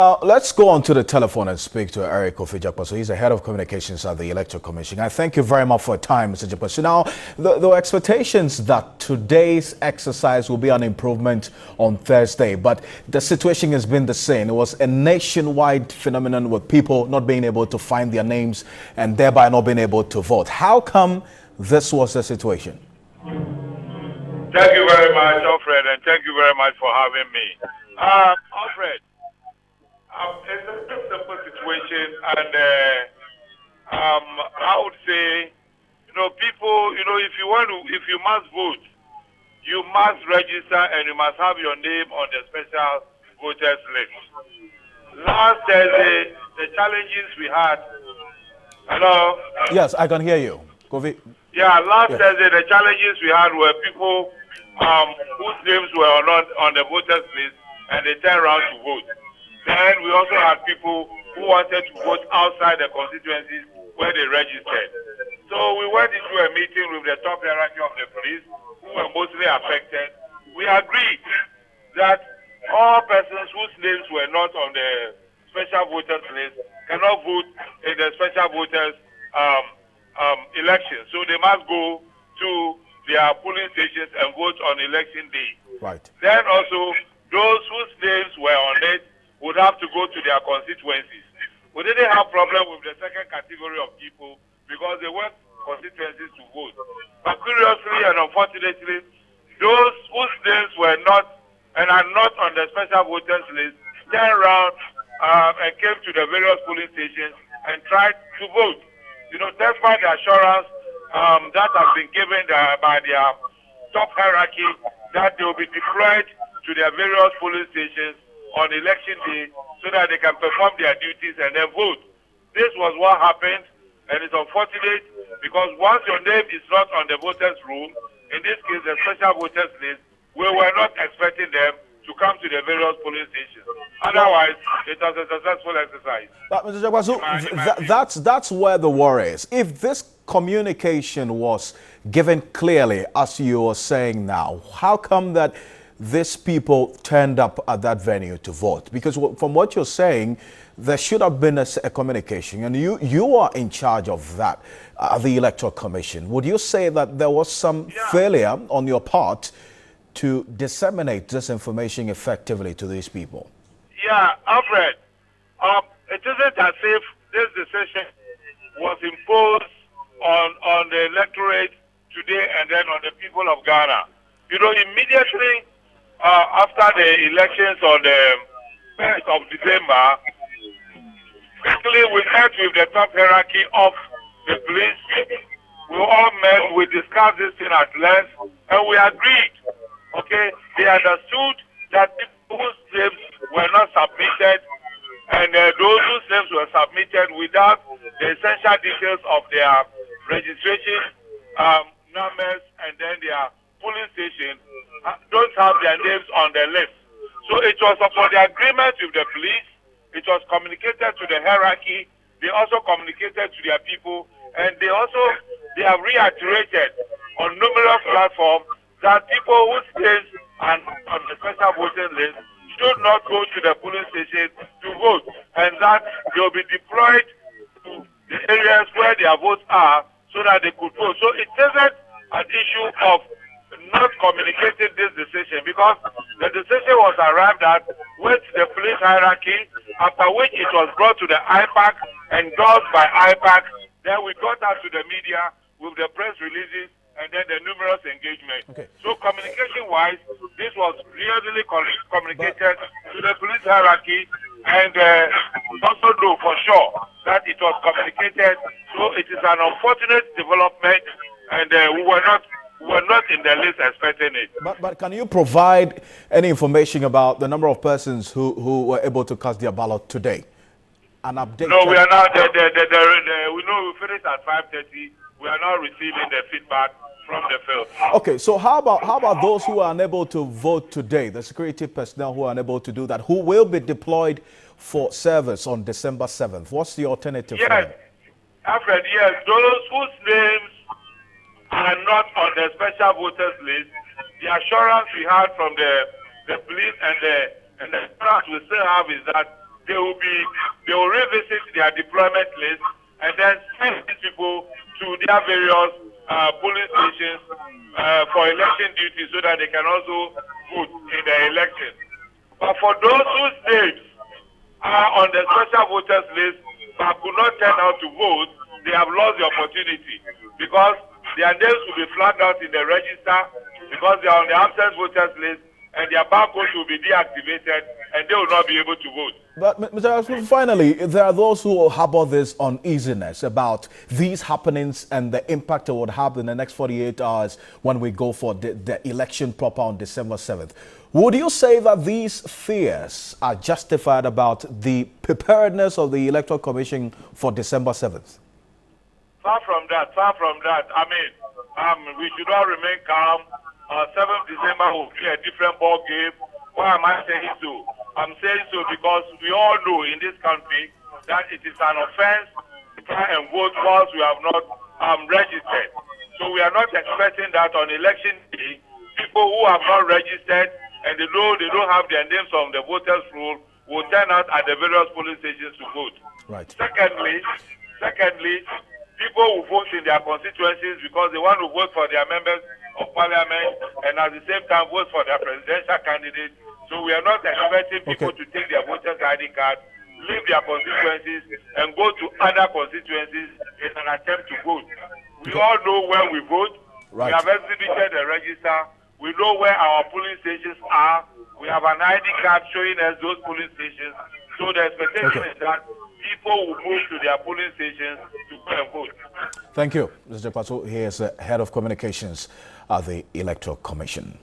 Let's go on to the telephone and speak to Eric Kofi-Jakpaso. He's the head of communications at the Electoral Commission. I thank you very much for your time, Mr. Jakpaso. Now, the expectations that today's exercise will be an improvement on Thursday, but the situation has been the same. It was a nationwide phenomenon with people not being able to find their names and thereby not being able to vote. How come this was the situation? Thank you very much, Alfred, and thank you very much for having me. Alfred, it's a simple situation, and I would say, people, if you must vote, you must register and you must have your name on the special voters list. Last Thursday, the challenges we had. Hello? Yes, I can hear you. Last Thursday, the challenges we had were people whose names were not on the voters list and they turned around to vote. Then we also had people who wanted to vote outside the constituencies where they registered. So we went into a meeting with the top hierarchy of the police who were mostly affected. We agreed that all persons whose names were not on the special voters list cannot vote in the special voters election. So they must go to their polling stations and vote on election day. Right. Then also, those whose names were on it would have to go to their constituencies. We didn't have problem with the second category of people because they weren't constituencies to vote. But curiously and unfortunately, those whose names were not and are not on the special voters list turned around and came to the various polling stations and tried to vote. Despite the assurance that has been given by their top hierarchy that they will be deployed to their various polling stations on election day so that they can perform their duties and then vote. This was what happened, and it's unfortunate because once your name is not on the voters' roll, in this case the special voters list, we were not expecting them to come to the various polling stations. Otherwise, it was a successful exercise. But Mr. Jakpaso, that's where the war is. If this communication was given clearly, as you are saying now, how come that these people turned up at that venue to vote? Because from what you're saying, there should have been a communication, and you are in charge of that, the Electoral Commission. Would you say that there was some failure on your part to disseminate this information effectively to these people? Yeah, Alfred, it isn't as if this decision was imposed on the electorate today and then on the people of Ghana. Immediately after the elections on the 1st of December, quickly we met with the top hierarchy of the police. We all met, we discussed this thing at length, and we agreed. Okay, they understood that people whose names were not submitted and those whose names were submitted without the essential details of their registration numbers and then their polling station don't have their names on the list. So it was upon the agreement with the police, it was communicated to the hierarchy, they also communicated to their people, and they have reiterated on numerous platforms that people whose names are on the special voting list should not go to the polling station to vote, and that they will be deployed to the areas where their votes are so that they could vote. So it isn't an issue of not communicating this decision, because the decision was arrived at with the police hierarchy, after which it was brought to the IPAC, endorsed by IPAC. Then we got out to the media with the press releases and then the numerous engagement. Okay. So communication-wise, this was really communicated to the police hierarchy, and also know for sure that it was communicated. So it is an unfortunate development, and we were not in the list expecting it. But can you provide any information about the number of persons who were able to cast their ballot today? An update? No, we are not. We know we finished at 5:30. We are not receiving the feedback from the field. Okay, so how about those who are unable to vote today, the security personnel who are unable to do that, who will be deployed for service on December 7th? What's the alternative for them? Alfred, yes, those whose names are not on the special voters list, the assurance we had from the police and the assurance we still have is that they will revisit their deployment list and then send these people to their various polling stations for election duty so that they can also vote in the election. But for those whose names are on the special voters list but could not turn out to vote, they have lost the opportunity because their names will be flagged out in the register because they are on the absence voters list and their barcodes will be deactivated and they will not be able to vote. But Mr. Asmu, finally, there are those who harbor this uneasiness about these happenings and the impact it would have in the next 48 hours when we go for the election proper on December 7th. Would you say that these fears are justified about the preparedness of the Electoral Commission for December 7th? Far from that, far from that. I mean, we should all remain calm. 7th December will be a different ball game. Why am I saying so? I'm saying so because we all know in this country that it is an offense to try and vote whilst we have not registered. So we are not expecting that on election day, people who have not registered and they know they don't have their names on the voters' roll will turn out at the various polling stations to vote. Right. Secondly, people will vote in their constituencies because they want to vote for their members of parliament and at the same time vote for their presidential candidate. So we are not expecting people to take their voters' ID card, leave their constituencies and go to other constituencies in an attempt to vote. We all know when we vote. Right. We have exhibited the register. We know where our polling stations are. We have an ID card showing us those polling stations. So the expectation is that people will move to their polling stations to go and vote. Thank you. Mr. Pato, he is the head of communications at the Electoral Commission.